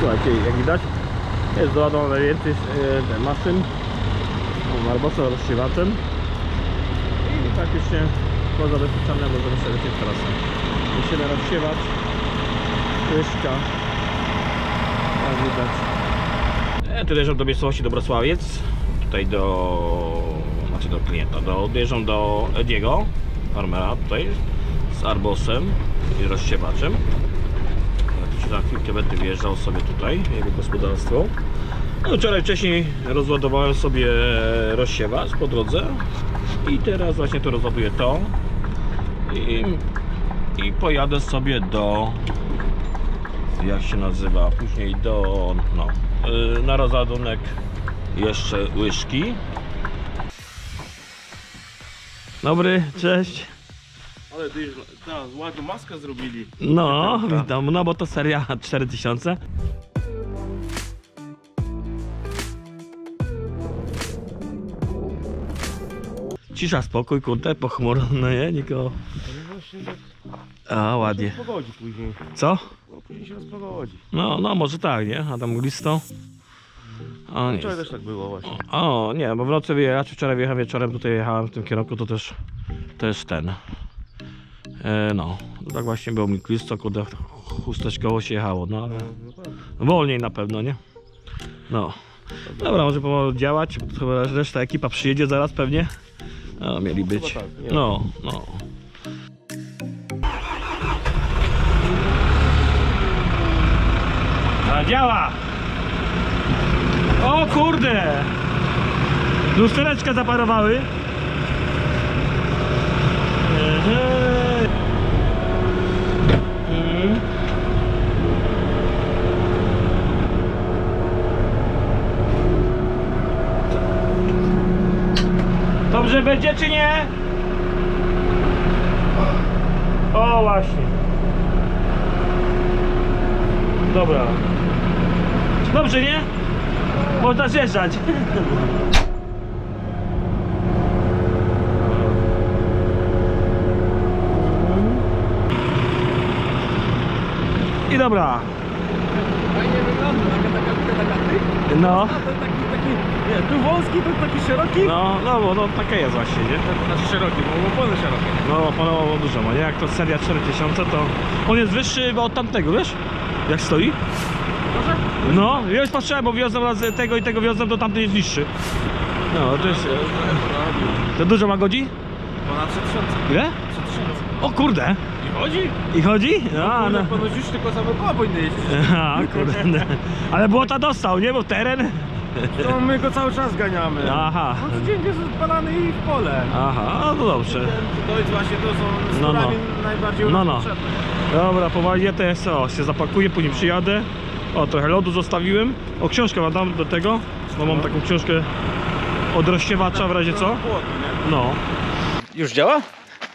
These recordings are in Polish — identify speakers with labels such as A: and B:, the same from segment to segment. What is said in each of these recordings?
A: Słuchajcie, jak widać, jest doładowane więcej maszyn Marbosem rozsiewaczem i praktycznie po zabezpieczone możemy sobie lecieć trasę. Musimy rozsiewać, łyżka, jak widać. Ja tu dojeżdżam do miejscowości Dobrosławiec, tutaj znaczy do klienta, dojeżdżam do Ediego, farmera tutaj z Arbosem i rozsiewaczem. Za chwilkę będę wjeżdżał sobie tutaj, jego gospodarstwo. No, wcześniej rozładowałem sobie rozsiewacz po drodze i teraz właśnie to rozładuję to i pojadę sobie do, jak się nazywa, później do, no, na rozładunek jeszcze łyżki. Dobry, cześć.
B: Ale ładną maskę zrobili.
A: No, witam, no bo to seria 4000. Cisza, spokój, kurde, pochmurno, nie? Nikogo. A, ładnie.
B: Rozpowodzi później.
A: Co?
B: No, później się rozpowodzi.
A: No, może tak, nie? A tam mglisto. O, nie.
B: Wczoraj też tak było właśnie.
A: O, nie, bo w nocy ja wczoraj wjechałem wieczorem, tutaj jechałem w tym kierunku, to też ten. No, to tak właśnie było mglisto, kurde, chusteczkowo się jechało, no ale wolniej na pewno, nie? No. Dobra, może pomału działać, chyba reszta ekipa przyjedzie zaraz pewnie. No, mieli być. No, no. A działa! O kurde! Lustereczka zaparowały. Dobrze będzie czy nie? O właśnie. Dobra. Dobrze, nie? Można zjeżdżać. I dobra.
B: Fajnie wygląda, taka
A: No.
B: nie, tu wąski, tu taki szeroki.
A: No, bo no takie jest właśnie, nie?
B: Znaczy szeroki, bo opony szerokie.
A: No, oponowo dużo, ma nie? Jak to seria 4000, to on jest wyższy chyba od tamtego, wiesz? Jak stoi?
B: Może?
A: No, ja już patrzyłem, bo wiozłem raz tego i tego wiozłem, to tamten jest niższy. No, to jest... To dużo ma godzi?
B: Ponad 3000.
A: Ile?
B: 3000.
A: O kurde!
B: I chodzi?
A: I chodzi? No, no.
B: Ponoć już tylko same koła powinny jeździć.
A: A, kurde. Ale błota dostał, nie? Bo teren...
B: To my go cały czas ganiamy.
A: Aha.
B: On codziennie jest odpalany i w pole.
A: Aha, no to dobrze.
B: To jest właśnie, to są z
A: No,
B: torami najbardziej potrzebne.
A: Dobra, powoli ja też się zapakuję, później przyjadę. O, trochę lodu zostawiłem. O, książkę wam dam do tego, bo mam taką książkę od rozsiewacza w razie co. No.
C: Już działa?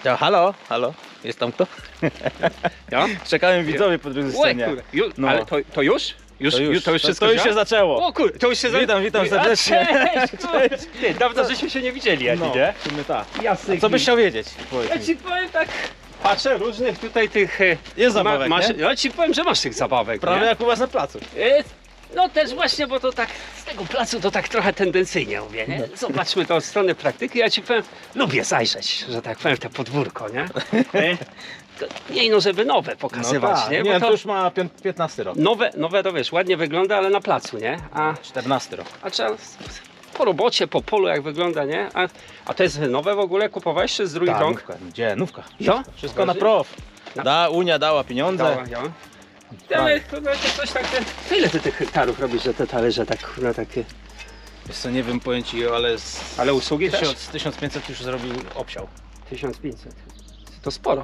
C: Działa. Halo, halo. Jest tam kto?
D: Ja?
C: Czekałem widzowie po drugiej stronie. No.
D: Ale to już? To już wszystko
C: to już się zaczęło.
D: O kurde, to już się
C: Witam serdecznie.
D: Cześć! Ty, dawno żeśmy się nie widzieli, jak
C: No,
D: idzie.
C: w sumie tak.
D: Jasny.
C: Co byś chciał wiedzieć?
D: Ja ci powiem tak, patrzę różnych tutaj tych...
C: Jest zabawek, nie?
D: Ja ci powiem, że masz tych zabawek,
C: Prawie
D: nie?
C: jak u was na placu.
D: No też właśnie, bo to tak z tego placu to tak trochę tendencyjnie mówię, nie? Zobaczmy to od strony praktyki, ja ci powiem, lubię zajrzeć, że tak powiem, w te podwórko, nie? Nie no, żeby nowe pokazywać,
C: tak.
D: nie?
C: Nie,
D: Bo
C: to już ma 15 rok.
D: nowe to wiesz, ładnie wygląda, ale na placu, nie? A
C: 14 rok.
D: trzeba po robocie, po polu jak wygląda, nie? A to jest nowe w ogóle? Kupowałeś czy z drugich
C: Tak,
D: rąk?
C: nówka. Gdzie? Nówka.
D: Jo?
C: Wszystko na prof. Unia dała pieniądze.
D: Dała. Ale to coś tak, to ile ty tych hektarów robisz, że te talerze tak, no takie...
C: Wiesz co, nie wiem pojęci, ale
D: Ale usługi też?
C: 1500 już zrobił obsiał.
D: 1500. To sporo.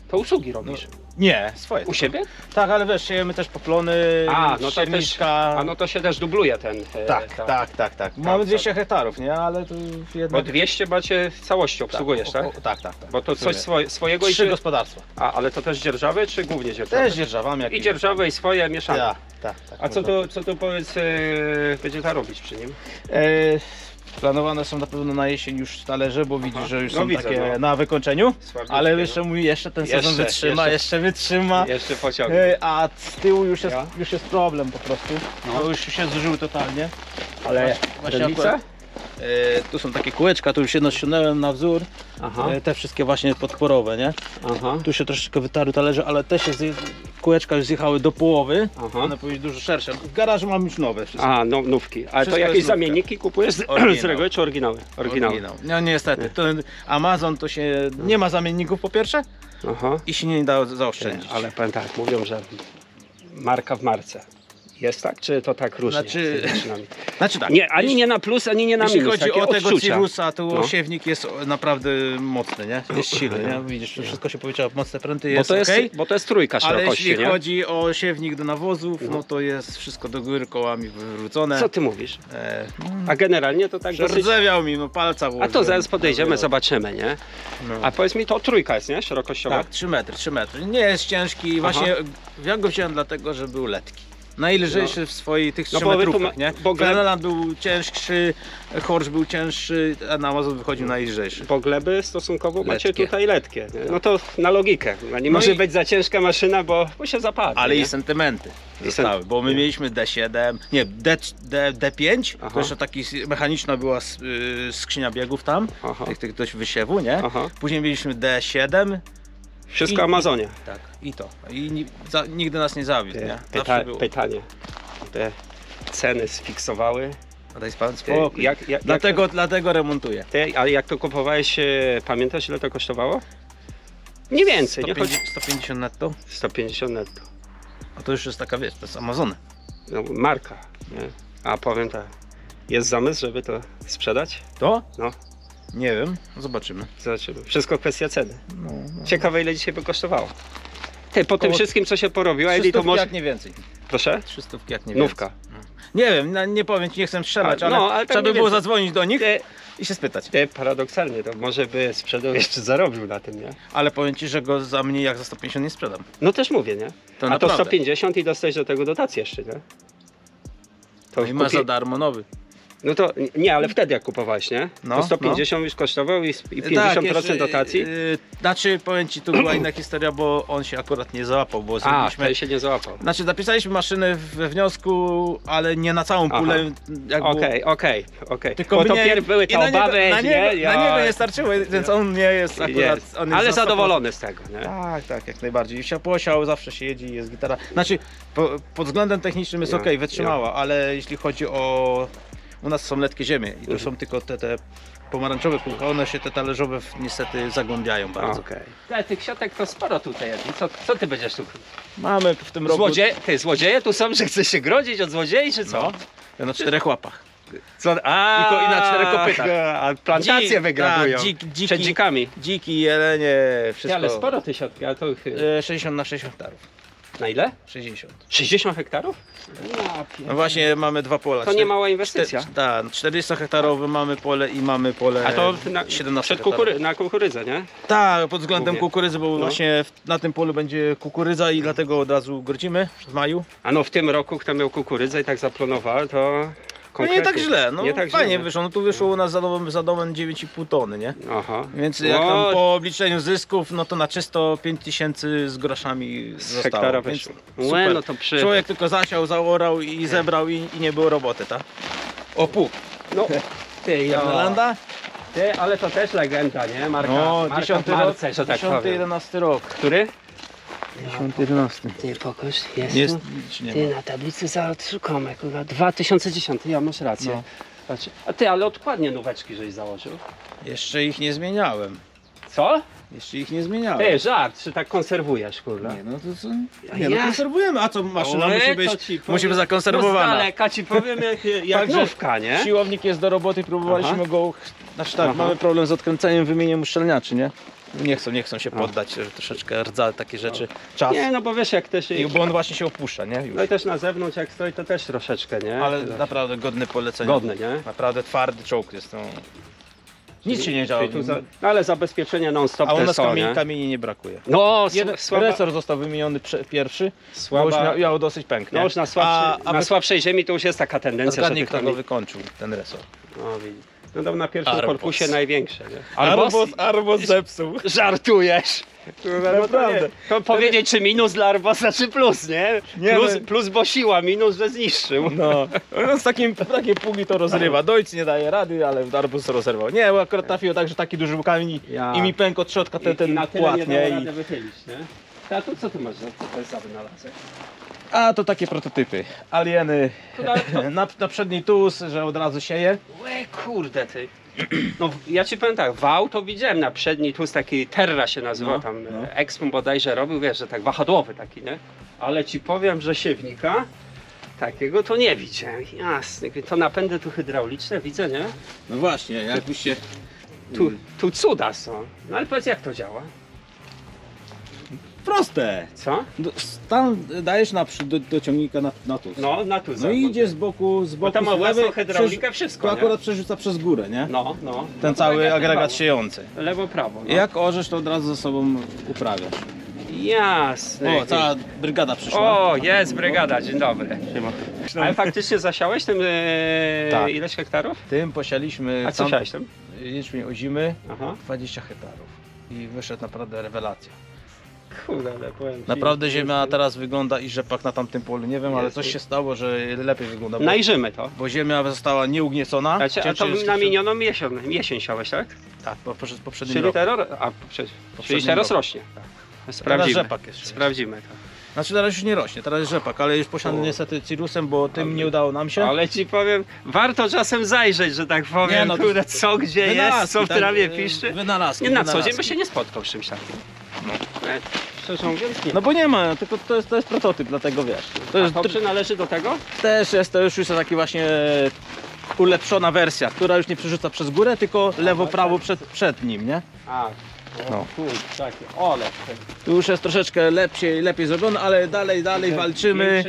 D: To usługi robisz.
C: Nie, swoje.
D: U siebie?
C: Tak, ale wiesz, siejemy też poplony,
D: No to
C: ścierniczka.
D: no to się też dubluje ten...
C: Tak. Mamy 200 hektarów, nie? Ale tu
D: Bo
C: jednak...
D: 200 macie w całości obsługujesz, tak?
C: Tak.
D: Bo to coś swojego
C: 3
D: i...
C: gospodarstwa.
D: Ale to też dzierżawy, czy głównie dzierżawy?
C: Też dzierżawami.
D: I dzierżawe i swoje mieszane.
C: Tak.
D: A co tu powiedz, będzie ta robić przy nim?
C: Planowane są na pewno na jesień już talerze, bo widzisz, że już
D: No
C: są
D: widzę,
C: takie
D: no.
C: na wykończeniu.
D: Słabiutkie,
C: Ale
D: no.
C: jeszcze mówi, jeszcze ten sezon
D: Jeszcze,
C: wytrzyma, jeszcze wytrzyma.
D: Jeszcze pociągnie.
C: A z tyłu
D: Ja?
C: już jest problem po prostu.
D: No.
C: To już się zużył totalnie.
D: Ale
C: Właśnie
D: ręce?
C: akurat, tu są takie kółeczka, tu już jedno ściągnąłem na wzór.
D: Aha,
C: Te wszystkie właśnie podporowe, nie?
D: aha,
C: Tu się troszeczkę wytarły talerze, ale te się kółeczka już zjechały do połowy.
D: aha.
C: One powinny być dużo szersze. W garażu mam już nowe wszystko.
D: A, no, nówki. Ale
C: Wszystko
D: to jakieś
C: jest nówka.
D: zamienniki kupujesz z
C: Oryginał.
D: reguły czy oryginały? Oryginały.
C: No niestety, to Amazon to się nie ma zamienników po pierwsze
D: Aha.
C: i się nie da zaoszczędzić.
D: Ale powiem tak, mówią, że marka w marce. Jest tak, czy to tak różnie?
C: Znaczy-
D: z tymi maszynami?
C: Znaczy tak,
D: Nie, ani nie na plus, ani nie na
C: jeśli
D: minus.
C: chodzi
D: takie
C: o tego
D: odczucia.
C: Cirusa, to
D: No.
C: osiewnik jest naprawdę mocny, nie? Jest silny, nie? Widzisz, wszystko się powiedziało, mocne pręty jest okej.
D: Bo to jest trójka
C: Ale
D: szerokości,
C: jeśli
D: nie?
C: chodzi o siewnik do nawozów, no to jest wszystko do góry kołami wywrócone.
D: Co ty mówisz?
C: No,
D: A generalnie to tak dosyć...
C: Przerdzewiał mi, no palca
D: A
C: włożyłem.
D: to zaraz podejdziemy, zobaczymy, nie?
C: No.
D: A powiedz mi, to trójka jest, nie? Szerokościowa?
C: Tak, 3 metry. Nie jest ciężki. Właśnie ja go wziąłem dlatego, że był letki. Najlżejszy w swoich tych 3
D: No bo wy tu
C: metrówkach, nie?
D: bo gleb-
C: Fenelland był cięższy, Horsch był cięższy, a na Amazon wychodził najlżejszy.
D: Bo gleby stosunkowo macie
C: Letkie.
D: tutaj letkie. Nie? No to na logikę. Nie
C: No
D: może
C: i-
D: być za ciężka maszyna, bo się zapadnie.
C: Ale
D: nie?
C: i sentymenty zostały, bo my mieliśmy D7, nie, D5,
D: Aha.
C: to jeszcze taki mechaniczna była skrzynia biegów tam,
D: Aha.
C: tych dość wysiewu, nie?
D: Aha.
C: Później mieliśmy D7,
D: Wszystko
C: I-
D: Amazonie.
C: tak, i to. I nigdy nas nie zawiódł, nie? Zawsze było.
D: Pytanie. Te ceny sfiksowały.
C: A daj pan
D: Ty,
C: spokój. Dlatego remontuję.
D: a jak to kupowałeś, pamiętasz ile to kosztowało? Mniej więcej, nie chodzi...
C: 150 netto?
D: 150 netto.
C: A to już jest taka, wiesz, to jest Amazony.
D: No, marka. Nie? A powiem tak, jest zamysł, żeby to sprzedać?
C: To?
D: No,
C: Nie wiem, zobaczymy.
D: zobaczymy. Wszystko kwestia ceny.
C: No,
D: Ciekawe ile dzisiaj by kosztowało. Ty, po tym
C: Koło
D: wszystkim co się porobiło, Eli, to
C: 300
D: może...
C: jak nie więcej.
D: Proszę?
C: 300 jak nie
D: Nówka.
C: więcej. Nie wiem, nie powiem ci, nie chcę strzelać,
D: A,
C: ale,
D: no, ale tak
C: trzeba by
D: mniej
C: było
D: więcej.
C: zadzwonić do nich
D: Ty,
C: i się spytać.
D: ty, paradoksalnie, to może by sprzedał jeszcze zarobił na tym, nie?
C: Ale powiem ci, że go za mniej jak za 150 nie sprzedam.
D: No też mówię, nie?
C: To
D: A to
C: naprawdę.
D: 150 i dostać do tego dotację jeszcze, nie? To
C: No i masz
D: kupi-
C: za darmo nowy.
D: No to nie, ale wtedy jak kupowałeś, nie?
C: No,
D: To 150 już kosztował i 50%
C: jeszcze,
D: dotacji?
C: Znaczy, powiem ci, tu była inna historia, bo on się akurat nie załapał, bo
D: A,
C: zrobiliśmy...
D: wtedy się nie załapał.
C: Znaczy, zapisaliśmy maszynę we wniosku, ale nie na całą
D: Aha.
C: pulę. Jak było-
D: Okej.
C: Tylko
D: Bo to
C: mnie-
D: pierw były
C: i
D: te
C: na niego-
D: obawy,
C: na niego,
D: nie?
C: Na niego nie starczyło, więc on nie jest akurat...
D: Jest.
C: On jest
D: Ale
C: za 100%.
D: zadowolony z tego, nie?
C: Tak, jak najbardziej. Posiał, zawsze się jedzie i jest gitara. Znaczy, pod względem technicznym jest
D: Ja,
C: ok, wytrzymała, ale jeśli chodzi o... U nas są letkie ziemie i to są tylko te pomarańczowe kółka, one się te talerzowe niestety zagłębiają bardzo.
D: Okej. Ale tych siotek to sporo tutaj jest. Co ty będziesz tu?
C: Mamy w tym roku...
D: Złodzieje tu są, że chcesz się grodzić od złodziei, czy co?
C: No, ja na 4 łapach.
D: Co?
C: I na 4 kopytach.
D: A plantacje wygrabują.
C: Dziki,
D: Przed dzikami.
C: dziki, jelenie,
D: Ty,
C: wszystko.
D: ale sporo te siatki, a to
C: 60 na 60 hektarów.
D: na ile?
C: 60.
D: 60 hektarów?
C: No właśnie mamy 2 pola.
D: To nie mała inwestycja.
C: Tak, 40 hektarowe mamy pole i mamy pole
D: A to na,
C: 17
D: przed
C: hektarów.
D: na kukurydzę, nie?
C: Tak, pod względem
D: Mówię.
C: kukurydzy, bo
D: No.
C: właśnie na tym polu będzie kukurydza i dlatego od razu grodzimy w maju.
D: A no w tym roku, kto miał kukurydzę i tak zaplanował, to
C: No nie tak źle, no
D: nie tak
C: fajnie
D: źle.
C: wyszło. No tu wyszło u nas za domem 9,5 tony, nie?
D: Aha.
C: Więc jak
D: No,
C: tam po obliczeniu zysków, no to na czysto 5000 z groszami
D: z
C: zostało.
D: hektara
C: Więc
D: wyszło.
C: super.
D: No to przy...
C: Człowiek tylko zasiał, zaorał i zebrał i nie było roboty, tak? O pół.
D: No, ty,
C: Fernanda?
D: Ty, ale to też legenda, nie? Marka,
C: No,
D: marka
C: 10
D: w marce, że tak
C: 10,
D: powiem.
C: 11 rok.
D: Który?
C: 10, 11.
D: Ty, pokaż, jest,
C: Jest,
D: tu.
C: nie
D: Ty,
C: ma.
D: na tablicy zatrzymamy, kurwa, 2010, ja masz rację.
C: No.
D: Patrz. A ty, ale odkładnie nóweczki żeś założył.
C: Jeszcze ich nie zmieniałem.
D: Co?
C: Jeszcze ich nie zmieniałem.
D: Ty, żart, czy tak konserwujesz, kurwa?
C: Nie, no to co? Nie, no
D: Ja-
C: konserwujemy, a co maszyna
D: Oj,
C: musi
D: to
C: być,
D: ci powiem.
C: musi być
D: No z
C: zakonserwowana.
D: daleka ci powiem jak
C: Także
D: nówka, nie?
C: Siłownik jest do roboty, próbowaliśmy
D: Aha.
C: go, znaczy tak,
D: Aha.
C: mamy problem z odkręceniem, wymieniem uszczelniaczy, nie? Nie chcą się poddać, że troszeczkę rdza, takie rzeczy, czas.
D: Nie, no bo wiesz jak też...
C: Bo on właśnie się opuszcza, nie? Już.
D: No i też na zewnątrz jak stoi to też troszeczkę, nie?
C: Ale
D: Tyle.
C: naprawdę godny polecenia.
D: Godne, nie?
C: Naprawdę twardy czołg jest, no. Nic się nie działo.
D: Czyli tu no ale zabezpieczenie non-stop
C: A u
D: te
C: nas
D: są, nie?
C: kamieni nie brakuje.
D: No, słaba,
C: Resor został wymieniony pierwszy, bo
D: słaba,
C: już miał dosyć pęknie.
D: no już na słabszej ziemi to już jest taka tendencja, że
C: Zgadnij,
D: tych
C: kto go
D: kamieni...
C: wykończył, ten resor.
D: No, widzisz. Będą na pierwszym
C: Arbos.
D: korpusie największe, nie?
A: Arbos zepsuł.
D: Żartujesz!
A: Naprawdę.
D: To powiedzieć, czy minus dla Arbosa, czy plus, nie?
A: Nie,
D: Plus, bo siła, minus, że zniszczył.
A: No, on z takie pługi to rozrywa. Dojc nie daje rady, ale Arbus rozerwał. Nie, bo akurat trafiło tak, że taki duży kamień i mi pękł od środka ten
D: na tyle
A: płat,
D: nie
A: nie?
D: dało rady wychylić, nie? A tu co ty masz za wynalazek?
A: A to takie prototypy. Alieny
D: To
A: na przedniej tus, że od razu sieje.
D: Łe, kurde ty. No ja ci powiem tak, wał to widziałem na przedni tłus, taki Terra się nazywa,
A: No,
D: tam
A: no.
D: Expum bodajże robił, wiesz, że tak wahadłowy taki, nie? Ale ci powiem, że siewnika takiego to nie widziałem. Jasne, to napędy tu hydrauliczne widzę, nie?
A: No właśnie, jakbyście...
D: Tu cuda są. No ale powiedz, jak to działa?
A: Proste.
D: Co?
A: Tam dajesz do ciągnika na tus.
D: No, na tu
A: No i idzie z boku
D: Bo tam ma własną
A: lewej,
D: hydraulikę, wszystko,
A: to
D: nie?
A: akurat przerzuca przez górę, nie?
D: No.
A: Ten
D: No to
A: cały
D: tak jak
A: agregat
D: lewo.
A: siejący.
D: Lewo, prawo. No.
A: I jak orzesz, to od razu ze sobą uprawiasz.
D: Jasne.
A: O, cała brygada przyszła.
D: O, jest brygada, dzień dobry.
A: Siema.
D: Ale faktycznie zasiałeś tym
A: Tak.
D: ileś hektarów?
A: Tym posialiśmy
D: A co siałeś tym?
A: jęczmień ozimy,
D: Aha.
A: 20 hektarów. I wyszedł naprawdę rewelacja.
D: Kurde, ale powiem ci,
A: Naprawdę ziemia teraz wygląda i rzepak na tamtym polu. Nie wiem, ale coś się stało, że lepiej wygląda. Bo,
D: Najrzymy to.
A: bo ziemia została nieugniecona.
D: A to
A: Ciężko
D: na
A: jest-
D: minioną jesień siałeś, tak?
A: Tak, poprzednim
D: Czyli
A: roku.
D: czyli
A: Poprzednim
D: teraz
A: roku.
D: rośnie.
A: Teraz
D: Sprawdzimy.
A: rzepak jest.
D: Sprawdzimy to.
A: Znaczy teraz już nie rośnie, teraz jest rzepak, ale już posiany niestety cirusem, bo tym nie udało nam się.
D: Ale ci powiem, warto czasem zajrzeć, że tak powiem,
A: Nie, no to-
D: kurde, co gdzie jest,
A: Wynalazki,
D: co w
A: tak,
D: trawie piszczy.
A: Wynalazki,
D: Nie na co dzień
A: wynalazki.
D: by się nie spotkał z czymś takim. No. Szczerze mówiąc nie.
A: No bo nie ma, tylko to jest prototyp, dlatego wiesz. To jest
D: To przynależy do tego?
A: też jest to już taki właśnie ulepszona wersja, która już nie przerzuca przez górę, tylko lewo-prawo przed nim, nie?
D: A,
A: No.
D: kurde, takie, ole.
A: Tu już jest troszeczkę lepiej zrobione, ale dalej walczymy.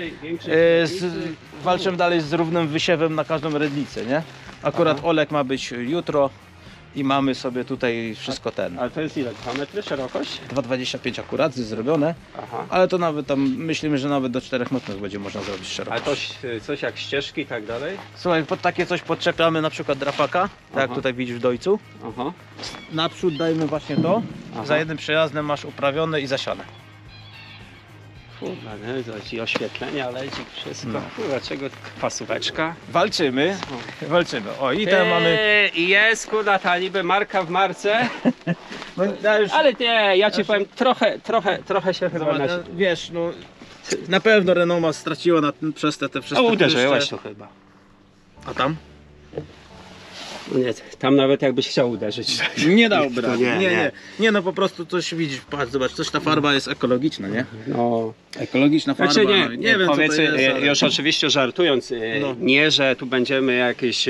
A: Walczymy dalej z równym wysiewem na każdą redlicę, nie? Akurat Olek ma być jutro i mamy sobie tutaj wszystko
D: Ale to jest ile? 2 metry szerokość?
A: 2,25 akurat jest zrobione,
D: Aha.
A: ale to nawet tam myślimy, że nawet do 4 metrów będzie można zrobić
D: Ale
A: szeroko.
D: to coś jak ścieżki i tak dalej?
A: Słuchaj, pod takie coś podczepiamy na przykład drapaka, tak jak
D: Aha.
A: tutaj widzisz w dojcu.
D: Aha.
A: Naprzód dajmy właśnie to,
D: Aha.
A: za jednym przejazdem masz uprawione i zasiane.
D: Kurwa, nie? To ci oświetlenia, lecik, wszystko.
A: No.
D: Kurwa, czego? Pasóweczka.
A: Walczymy. O i teraz mamy...
D: I jest, kurwa, ta niby marka w marce.
A: No, ja już...
D: Ale nie, ja ci powiem, trochę się chyba
A: Zobacz, wiesz, no na pewno Renoma straciła przez te wszystkie...
D: uderzyłeś tu chyba.
A: A tam?
D: No nie, tam nawet jakbyś chciał uderzyć.
A: Nie dałby
D: To
A: rady.
D: nie,
A: Nie,
D: nie.
A: nie. Nie, no po prostu coś widzisz, patrz, zobacz, coś ta farba jest ekologiczna, nie?
D: No.
A: Ekologiczna farba,
D: Znaczy
A: no, nie wiem
D: powiedz,
A: co to jest, ale...
D: już oczywiście żartując,
A: No.
D: nie, że tu będziemy jakieś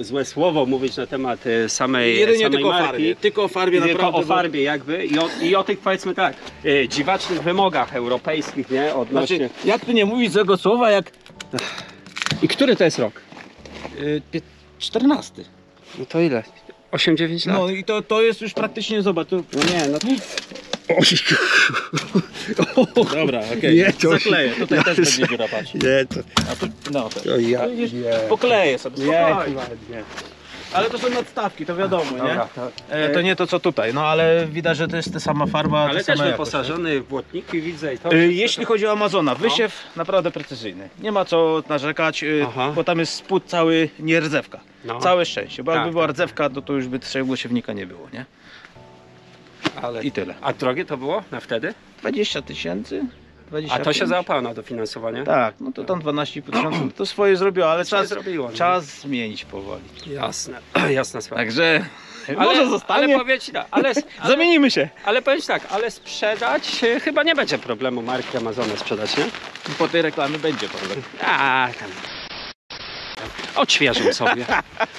D: złe słowo mówić na temat samej
A: Jedynie tylko o
D: marki.
A: farbie, tylko o farbie
D: Tylko
A: naprawdę.
D: o farbie jakby i o tych powiedzmy tak, dziwacznych wymogach europejskich, nie? Odnośnie...
A: Znaczy, jak tu nie mówić złego słowa, jak...
D: I który to jest rok?
A: 14.
D: No to ile? 8-9 lat?
A: No i to jest już praktycznie, zobacz, tu...
D: No nie, no to...
A: Dobra, okej.
D: Nie, to-
A: Zakleję, tutaj też będzie dziura, patrz.
D: Nie, to...
A: A tu, no, to,
D: ja...
A: tu widzisz, pokleję sobie,
D: Nie,
A: spokojnie.
D: nie.
A: Ale to są nadstawki, to wiadomo, nie?
D: Dobra, to-
A: To nie to co tutaj, no ale widać, że to jest ta sama farba,
D: Ale
A: ta
D: też
A: sama jakość,
D: wyposażony w błotniki widzę i to...
A: nie? Jeśli chodzi o Amazona, wysiew naprawdę precyzyjny. Nie ma co narzekać,
D: Aha.
A: bo tam jest spód cały nie rdzewka.
D: No.
A: Całe szczęście, bo
D: Tak,
A: jakby była
D: tak.
A: rdzewka, to już by trzeciego siewnika nie było, nie?
D: Ale...
A: I tyle.
D: A drogie to było na wtedy?
A: 20 tysięcy?
D: A to się załapało na dofinansowanie?
A: Tak, no to tam 12,5 tysiąca, to swoje zrobiło, ale
D: Swoje
A: czas,
D: zrobiło, no.
A: czas zmienić powoli.
D: Jasne, jasna sprawa.
A: Także może zostanie,
D: Ale powiedz tak,
A: zamienimy się.
D: ale powiedz tak, ale sprzedać chyba nie będzie problemu marki Amazona sprzedać, nie?
A: Po tej reklamie będzie problem.
D: A tam. Odświeżę sobie.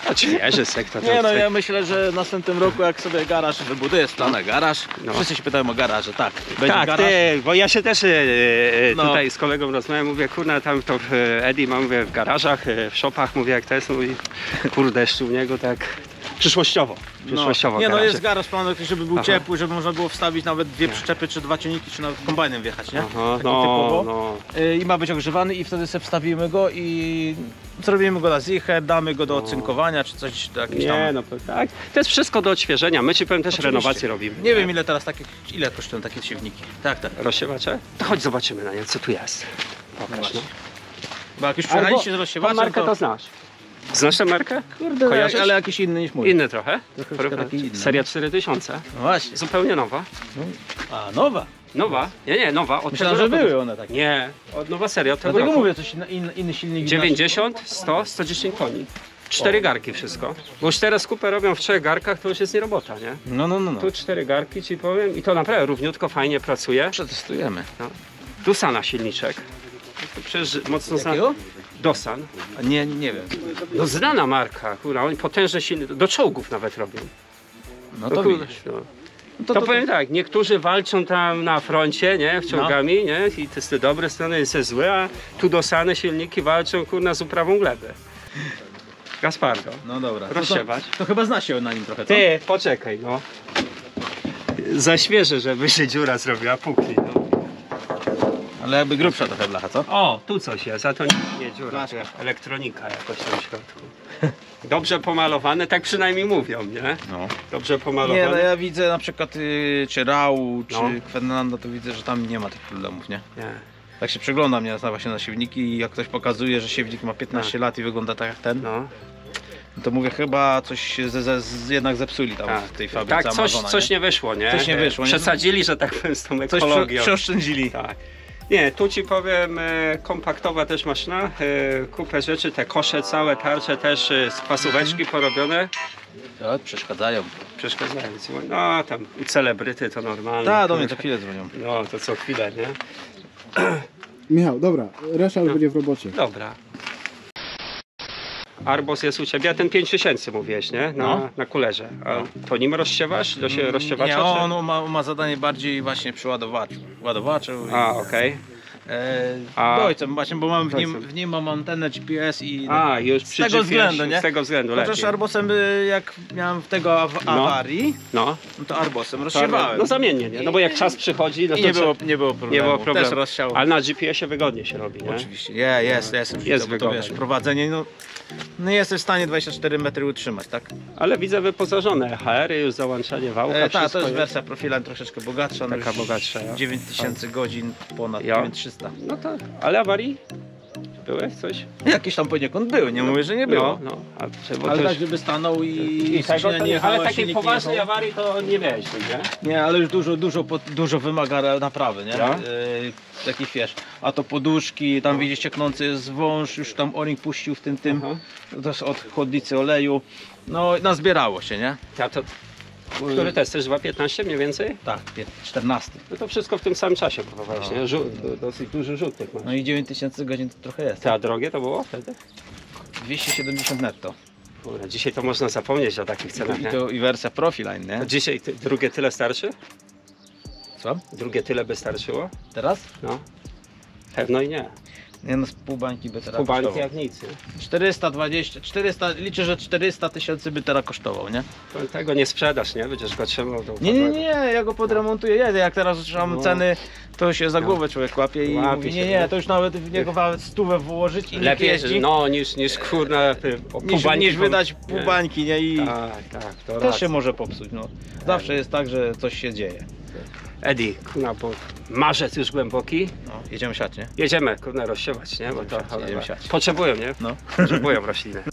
D: Odświeżę sektor.
A: Nie no, ja myślę, że w następnym roku jak sobie garaż wybuduję, stanę garaż,
D: No.
A: wszyscy się pytają o garaże, tak, będzie
D: Tak,
A: garaż.
D: ty, bo ja się też
A: No.
D: tutaj z kolegą rozmawiam, mówię, kurna, tam to Eddie ma, mówię, w garażach, w shopach, mówię, jak to jest, mówi, kurde, jeszcze u niego tak Przyszłościowo. Przyszłościowo.
C: Nie, no
D: garaże.
C: jest garaż plan, żeby był
D: Aha.
C: ciepły, żeby można było wstawić nawet dwie przyczepy, czy dwa ciągniki, czy nawet kombajnem wjechać, nie?
D: Aha,
C: Tak typowo.
D: no.
C: I ma być ogrzewany i wtedy sobie wstawimy go i zrobimy go na zichę, damy go do ocynkowania, czy coś jakieś tam.
D: Nie, no tak. To jest wszystko do odświeżenia. My ci powiem też
C: Oczywiście.
D: renowację robimy.
C: Nie wiem ile teraz ile kosztują takie siewniki. Tak.
D: Rozsiewacze? To chodź zobaczymy na nie, co tu jest. Pokaż, no.
C: Bo jak już przejechaliście z
D: Tą
C: rozsiewaczem,
D: markę to znasz. Znasz tę markę?
C: kurde,
D: Kojarzysz?
C: ale jakiś inny niż mój.
D: Inny trochę.
C: Troszeczkę taki inny.
D: Seria 4000.
C: No właśnie.
D: Zupełnie nowa.
C: A, nowa.
D: Nowa? Nie, nowa. Od
C: Myślałem,
D: tego
C: że
D: roku.
C: były one takie.
D: Nie, nowa seria od tego
C: Dlatego
D: roku.
C: mówię, coś inny silnik.
D: 90, 100, 110 koni. 4 garki wszystko. Bo już teraz kupę robią w 3 garkach, to już jest nie robota, nie?
C: No.
D: Tu 4 garki ci powiem i to naprawdę równiutko, fajnie pracuje.
C: Przetestujemy.
D: Dusana silniczek. To przecież mocno znana.
C: Jakiego?
D: Dosan.
C: A nie wiem.
D: No znana marka, kurwa, oni potężne silniki, do czołgów nawet robią.
C: No
D: No
C: to
D: kurwa,
C: widzisz.
D: no.
C: No
D: To powiem tak, niektórzy walczą tam na froncie, nie,
C: No.
D: czołgami, nie, i to jest te dobre strony, jest te złe, a tu dosane silniki walczą, kurna, z uprawą gleby. Gaspardo.
C: No dobra.
D: Rozsiewać.
C: To chyba zna się na nim trochę, co?
D: Ty, poczekaj, no. Za świeże, żeby się dziura zrobiła, puknij, no.
C: Ale jakby grubsza trochę blacha, co?
D: O, tu coś jest, a to nie dziura, to elektronika jakoś tam w środku. Dobrze pomalowane, tak przynajmniej mówią, nie?
C: No.
D: Dobrze pomalowane.
C: Nie, no ja widzę na przykład czy Rau, czy
D: No.
C: Fernando, to widzę, że tam nie ma tych problemów, nie?
D: Nie.
C: Tak się przyglądam nie właśnie na siewniki i jak ktoś pokazuje, że siewnik ma 15 lat i wygląda tak jak ten,
D: No.
C: to mówię chyba coś się jednak zepsuli tam w tej fabryce
D: Tak,
C: Amazona,
D: coś nie wyszło, nie?
C: Coś nie wyszło, nie?
D: Przesadzili, że tak powiem, z tą
C: Coś
D: ekologią.
C: przeoszczędzili.
D: Tak. Nie, tu ci powiem, kompaktowa też maszyna, kupę rzeczy, te kosze całe, tarcze też z pasóweczki porobione.
C: Tak, przeszkadzają.
D: Przeszkadzając. No tam u celebryty to normalne.
C: Tak, do mnie co chwilę dzwonią.
D: No to co chwilę, nie?
E: Michał, dobra, reszta już będzie w robocie.
D: Dobra. Arbos jest u ciebie, a ten 5000 mówiłeś, nie? Na kulerze. A to nim rozsiewasz? Do się rozsiewacza?
C: Nie,
D: czy-
C: on ma zadanie bardziej właśnie przy ładowaczu.
D: A, okej.
C: Do ojcem właśnie, bo mam w nim mam antenę GPS i
D: A, już
C: z
D: przy
C: tego
D: GPS,
C: względu, nie?
D: Z tego względu
C: Chociaż
D: lepiej.
C: Arbosem jak miałem w tego awarii,
D: No,
C: no to Arbosem rozsiewałem.
D: no zamiennie, nie? No bo jak czas przychodzi, no to
C: I nie było problemu.
D: nie było problemu.
C: Też rozsiał.
D: Ale na GPS-ie wygodnie się robi, nie?
C: Oczywiście, jest
D: Jest
C: to
D: wygodne.
C: wiesz, prowadzenie, no jesteś w stanie 24 metry utrzymać, tak?
D: Ale widzę wyposażone EHR-y, już załączanie wałka,
C: Tak,
D: wszystko
C: to jest wersja Profiline troszeczkę bogatsza.
D: Taka
C: już
D: bogatsza, ja.
C: 9000 godzin, ponad
D: Ja.
C: 9300.
D: No tak, ale awarii? Byłeś coś?
C: Jakieś tam poniekąd były, nie mówię, że nie było.
D: No, a bo
C: Ale
D: to
C: tak, żeby stanął i
D: tego, to nie,
C: jechała,
D: ale takiej
C: silnik nie
D: poważnej
C: jechał.
D: awarii to nie miałeś, nie?
C: Nie, ale już dużo wymaga naprawy, nie?
D: Ja?
C: Takich wiesz, a to poduszki, tam widzisz cieknący jest wąż, już tam o-ring puścił w tym,
D: Aha.
C: też od chłodnicy oleju. No nazbierało się, nie?
D: Ja to, który test? Też 2,15 mniej więcej?
C: Tak, 14.
D: No to wszystko w tym samym czasie próbowałeś, nie? Dosyć duży rzut tych masz.
C: No i 9000 godzin to trochę jest.
D: Te, a drogie to było wtedy?
C: 270 netto.
D: Kurde, dzisiaj to można zapomnieć o takich cenach, nie?
C: I wersja Profiline, nie?
D: To dzisiaj drugie tyle starczy?
C: Co?
D: Drugie tyle by starczyło?
C: Teraz?
D: No. Pewno i nie.
C: Nie no, z pół bańki by teraz
D: Pół bańki
C: kosztował.
D: jak nic, nie?
C: 400, liczę, że 400 000 by teraz kosztował, nie?
D: To tego nie sprzedasz, nie? Będziesz go trzymał do
C: Nie, ja go podremontuję, jak teraz trzymam
D: No.
C: ceny, to się za głowę człowiek łapie i
D: Łapie
C: mówi,
D: się,
C: nie,
D: no.
C: to już nawet w niego nawet 100 włożyć i niech
D: Lepiej,
C: jeździ,
D: no, niż kurna pół bańki.
C: niż wydać pół bańki, nie? I
D: Tak, to
C: też
D: racja.
C: się może popsuć, no. Zawsze jest tak, że coś się dzieje.
D: Eddie, kurna, bo marzec już głęboki.
C: No, jedziemy siać, nie?
D: Jedziemy, kurna, rozsiewać, nie? Bo to
C: Jedziemy siać.
D: potrzebują, nie?
C: No.
D: Potrzebują rośliny.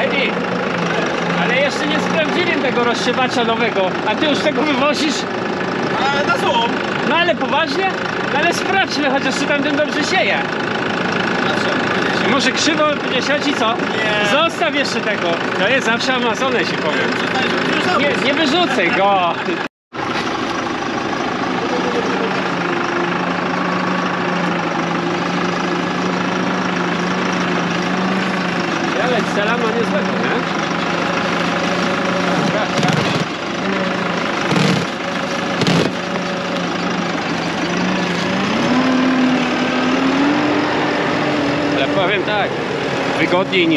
D: Eddie, ale jeszcze nie sprawdziłem tego rozsiewacza nowego, a ty już tego wywozisz?
C: A na złom!
D: No ale poważnie? No ale sprawdźmy chociaż czy tam ten dobrze sieje. Może krzywo będzie siać i co?
C: Nie.
D: Zostaw jeszcze tego. To jest zawsze Amazonę się powiem. Nie wyrzucaj go. Ale cela ma niezłego, nie? powiem tak, wygodniej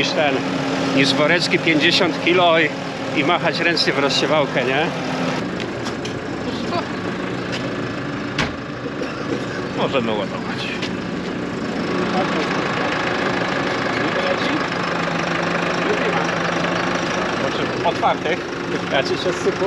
D: niż woreczki 50 kg i machać ręcznie w rozsiewałkę, nie?
C: Możemy ładować.
D: Otwartych, raczej się sypu.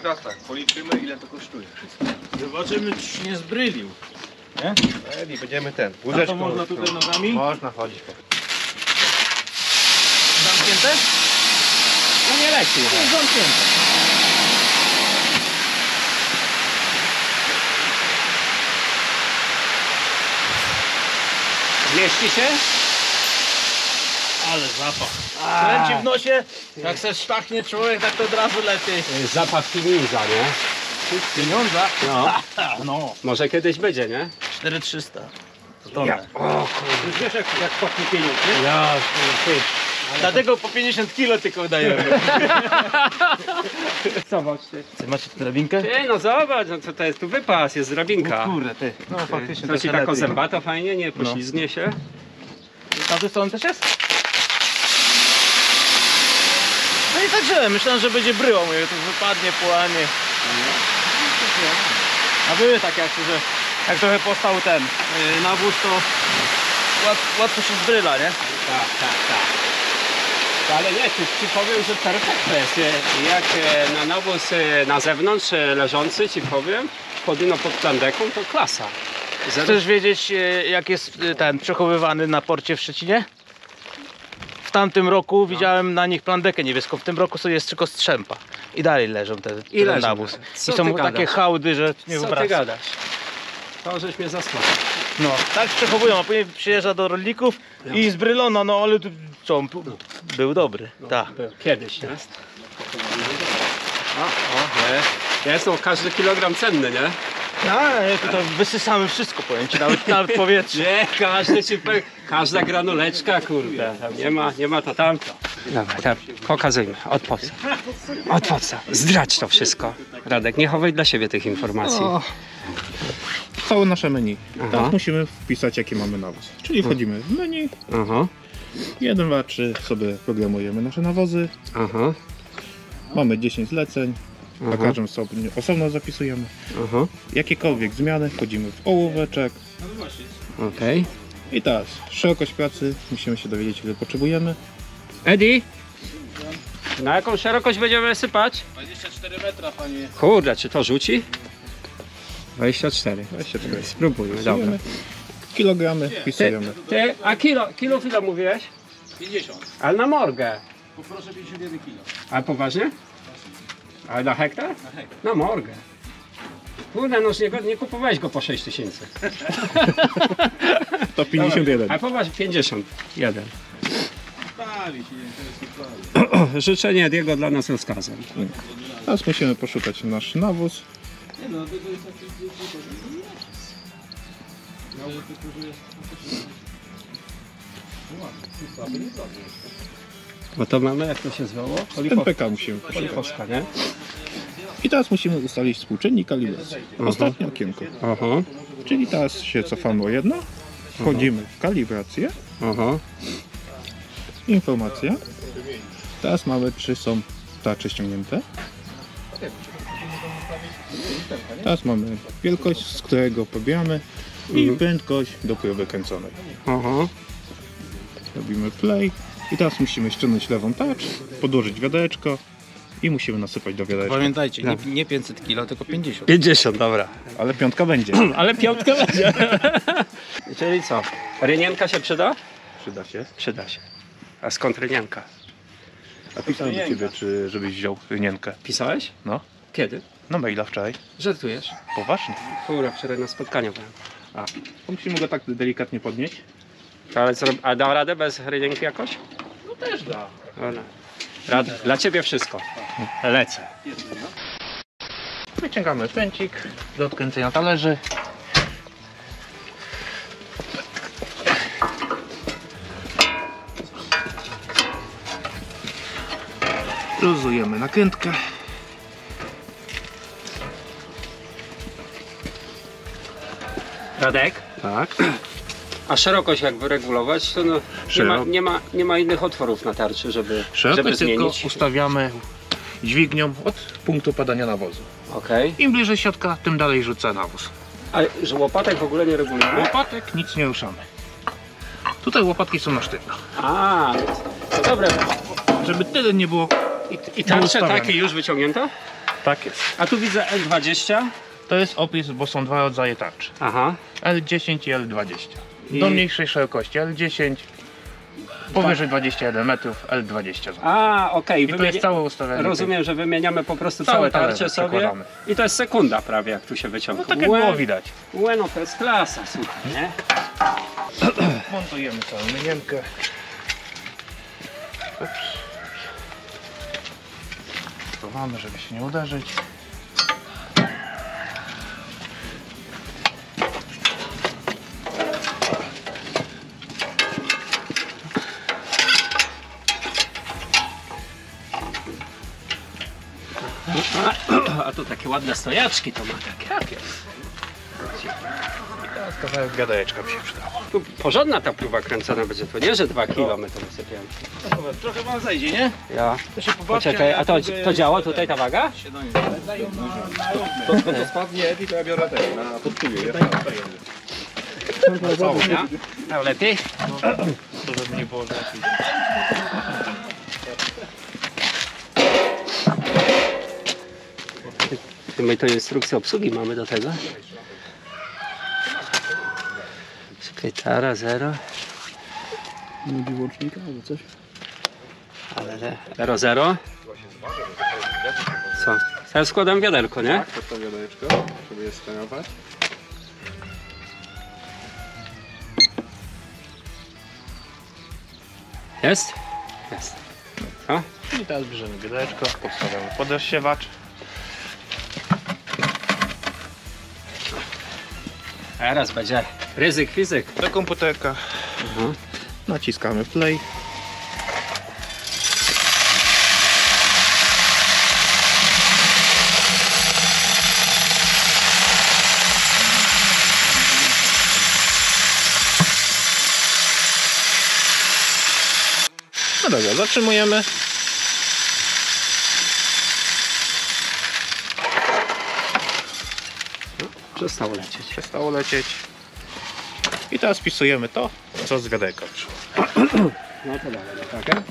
C: Teraz tak, policzymy ile to kosztuje wszystko.
B: Zobaczymy, czy się nie zbrylił. Nie?
C: I będziemy ten.
B: A to można tutaj nogami?
C: Można chodzić.
B: Zamknięte?
D: No nie leci.
B: Jest zamknięte.
D: Zmieści się?
B: Ale zapach. Kręci w nosie, jak se sztachnie człowiek, tak to od razu lepiej.
D: Zapach pieniądza, nie?
B: Pieniądza?
D: No.
B: No.
D: Może kiedyś będzie, nie?
B: 4300. To tonę.
D: O
B: Już wiesz jak pachnie pieniądz, nie?
D: ja, ty.
B: Dlatego po 50 kilo tylko dajemy.
D: Zobacz ty.
B: Macie tę drabinkę?
D: Ty, no zobacz, no to jest tu wypas, jest drabinka.
B: Kurde ty. No faktycznie
D: To ci tak zębato fajnie, nie poślizgnie się.
B: Z tamtej strony też jest? No i także myślałem, że będzie bryło, mówię, to wypadnie, połanie. A były takie akcje, że jak trochę postał ten nawóz, to łatwo się zbryla, nie?
D: Tak. Ale nie, ci powiem, że perfekto jest. Jak na nawóz na zewnątrz leżący, ci powiem, podino pod plandeką, to klasa.
B: Chcesz wiedzieć, jak jest ten przechowywany na porcie w Szczecinie? W tamtym roku widziałem na nich plandekę niebieską, w tym roku sobie jest tylko strzępa. I dalej leżą ten
D: leżą.
B: nawóz.
D: Co
B: I są
D: ty
B: takie
D: gadasz?
B: hałdy, że nie
D: Co ty
B: wyobrażasz.
D: gadasz? To żeś mnie zaskoczył.
B: No, tak przechowują, a później przyjeżdża do rolników i zbrylona, no ale co, był dobry. Tak.
D: Był kiedyś, nie? Jest no, każdy kilogram cenny, nie?
B: Tutaj wysysamy wszystko, powiem ci, nawet powietrze.
D: Nie, każda granuleczka, kurde, tam nie ma to tamto. Dobra, pokazujmy, od podstaw, zdrać to wszystko. Radek, nie chowaj dla siebie tych informacji.
E: Całe nasze menu.
D: Aha.
E: Teraz musimy wpisać jaki mamy nawóz. Czyli wchodzimy w menu,
D: Aha,
E: 1, 2, 3 sobie programujemy nasze nawozy.
D: aha,
E: Mamy 10 zleceń, na
D: aha,
E: każdym stopniu osobno zapisujemy.
D: aha,
E: Jakiekolwiek zmiany, wchodzimy w ołóweczek.
D: okej.
E: I teraz szerokość pracy, musimy się dowiedzieć ile potrzebujemy.
D: Edi, na jaką szerokość będziemy sypać?
B: 24 metra, panie.
D: Kurde, czy to rzuci? 24.
E: 24.
D: Spróbujmy, dobra.
E: Wpisujemy. Kilogramy wpisujemy.
D: Ty, a kilo ile mówiłeś?
B: 50.
D: Ale na morgę.
B: Poproszę 51 kilo.
D: Ale poważnie? Ale na hektar? Na hektar. Na morgę. Kurde, no nie kupowałeś go po 6000.
E: To 51.
D: A poważnie 51.
B: Stawi się,
D: Życzenie Ediego dla nas rozkazem.
E: Teraz musimy poszukać nasz nawóz.
D: Bo to mamy, jak to się zwało?
E: NPK musimy poszukać.
D: Polichowska, nie?
E: I teraz musimy ustalić współczynnik kalibracji. Ostatnie okienko.
D: Aha,
E: Czyli teraz się cofamy o jedno. Wchodzimy w kalibrację.
D: aha.
E: Informacja. Teraz mamy, czy są tarcze ściągnięte. Teraz mamy wielkość, z którego pobieramy i prędkość do próby kręconej.
D: Aha.
E: Robimy play i teraz musimy ściągnąć lewą tarcz, podłożyć wiadereczko i musimy nasypać do wiadereczka.
C: Pamiętajcie, nie 500 kilo, tylko 50.
D: 50, dobra.
E: Ale piątka będzie.
D: Ale piątka będzie. Czyli co? Rynienka się przyda?
E: Przyda się.
D: Przyda się. A skąd rynienka?
E: A pisałem do ciebie, żebyś wziął rynienkę.
D: Pisałeś?
E: No,
D: Kiedy?
E: na maila wczoraj.
D: Żartujesz?
E: Poważnie.
D: Kura, wczoraj na spotkaniu byłem.
E: Musimy go tak delikatnie podnieść.
D: To ale a dał radę bez rynienki jakoś?
B: No też da.
D: Dobra. Rada. Dla ciebie wszystko. Lecę.
C: Wyciągamy pęcik do odkręcenia talerzy.
E: Luzujemy nakrętkę.
D: Radek?
E: Tak.
D: A szerokość jak wyregulować, to no, nie ma innych otworów na tarczy, żeby
E: Szerokość tylko
D: zmienić.
E: ustawiamy dźwignią od punktu padania nawozu.
D: Okej.
E: Im bliżej środka, tym dalej rzuca nawóz.
D: A że łopatek w ogóle nie regulujemy?
E: Łopatek nic nie ruszamy. Tutaj łopatki są na sztywno.
D: A, to dobre.
E: Żeby tyle nie było.
D: I tarcze
E: ustawione.
D: takie już wyciągnięto?
E: Tak jest.
D: A tu widzę L20.
E: To jest opis, bo są dwa rodzaje tarcz.
D: Aha.
E: L10 i L20.
D: I-
E: Do mniejszej szerokości L10, powyżej 21 metrów L20.
D: A, okej.
E: I to jest całe ustawienie.
D: Rozumiem, że wymieniamy po prostu
E: Całe
D: całe
E: talerze
D: tarcze sobie.
E: przekładamy.
D: I to jest sekunda prawie, jak tu się wyciąga.
E: No tak jak było widać.
D: No to jest klasa, słuchaj, nie?
E: Montujemy całą myniemkę. Schowamy, żeby się nie uderzyć.
D: A tu takie ładne stojaczki to ma takie.
E: Tak jest. I teraz kawałek wiadereczka by się przydał.
D: Tu porządna ta próba kręcona będzie, to nie, że 2 km to wysypiamy.
C: Trochę wam zejdzie, nie?
D: Ja.
C: To się pobawcie.
D: Poczekaj, a to działa tutaj ta waga?
C: To spadnie, Edi, to ja biorę ten na podtyły.
D: No lepiej?
E: To żeby nie było lepiej.
D: My to instrukcję obsługi mamy do tego. Sekretara 0.
C: Nudzi włącznika albo coś?
D: Ale 0. Co? Teraz składam wiaderko, nie?
F: Tak, to wiadereczko, żeby je skanować.
D: Jest? Jest. Co?
E: I teraz bierzemy wiadereczko, podstawiamy pod rozsiewacz.
D: Teraz będzie ryzyk fizyk.
E: Do komputerka naciskamy play. No dobra, zatrzymujemy.
D: Przestało lecieć.
E: Przestało lecieć. I teraz wpisujemy to, co z wiaderka wyszło.
D: No to dalej, tak?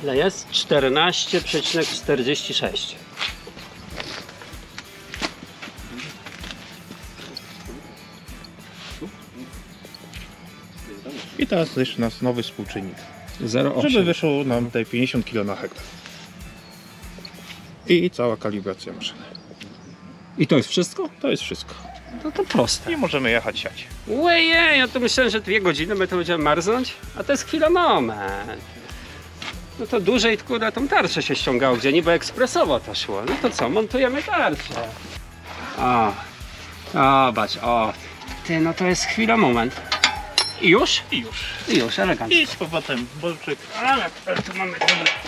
D: Ile jest? 14,46.
E: I teraz jeszcze nas nowy współczynnik.
D: 0,8.
E: Żeby wyszło nam tutaj 50 kg na hektar. I cała kalibracja maszyny.
D: I to jest wszystko?
E: To jest wszystko.
D: No to proste.
E: I możemy jechać siać.
D: Ojej, ja to myślałem, że 2 godziny my to będziemy marznąć, a to jest chwila moment. No to dłużej tylko na tą tarczę się ściągało, gdzie niby ekspresowo to szło. No to co, montujemy tarczę. O, zobacz, o. Ty, no to jest chwila moment. I już?
E: I już.
D: I już, elegancko.
E: I z powrotem bolczyk.
D: Ale tu mamy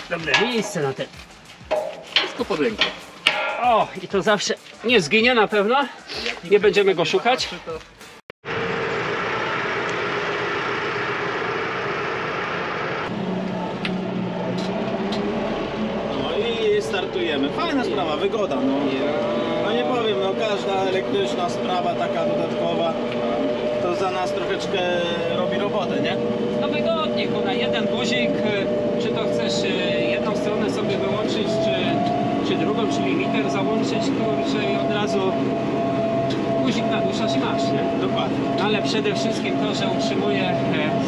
D: dobre miejsce na ten.
E: Wszystko pod ręką.
D: O, i to zawsze nie zginie na pewno. Nie będziemy go szukać.
C: No i startujemy. Fajna sprawa, wygoda, no. No nie powiem, no każda elektryczna sprawa taka dodatkowa, to za nas troszeczkę robi robotę, nie?
D: No wygodnie, na jeden guzik, czy to chcesz jedną stronę sobie wyłączyć, czy drugą, czy limiter załączyć, kurczę, i od razu guzik naduszasz i masz, nie?
C: Dokładnie.
D: No ale przede wszystkim to, że utrzymuje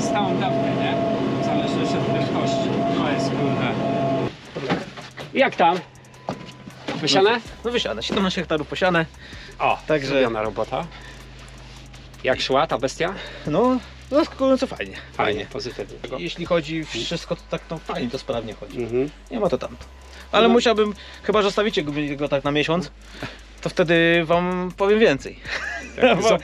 D: stałą dawkę, nie? W zależności od prędkości. To jest kurde. Jak tam? Wysiane?
C: No wysiane, 17 hektarów posiane.
D: O,
C: Także-
D: zrobiona robota. Jak szła ta bestia?
C: No, zaskakująco fajnie.
D: Fajnie, pozytywnie.
C: Jeśli chodzi wszystko, to tak to fajnie, to sprawnie chodzi.
D: Mhm.
C: Nie ma to tamto. Ale musiałbym, chyba że zostawicie go tak na miesiąc, to wtedy wam powiem więcej.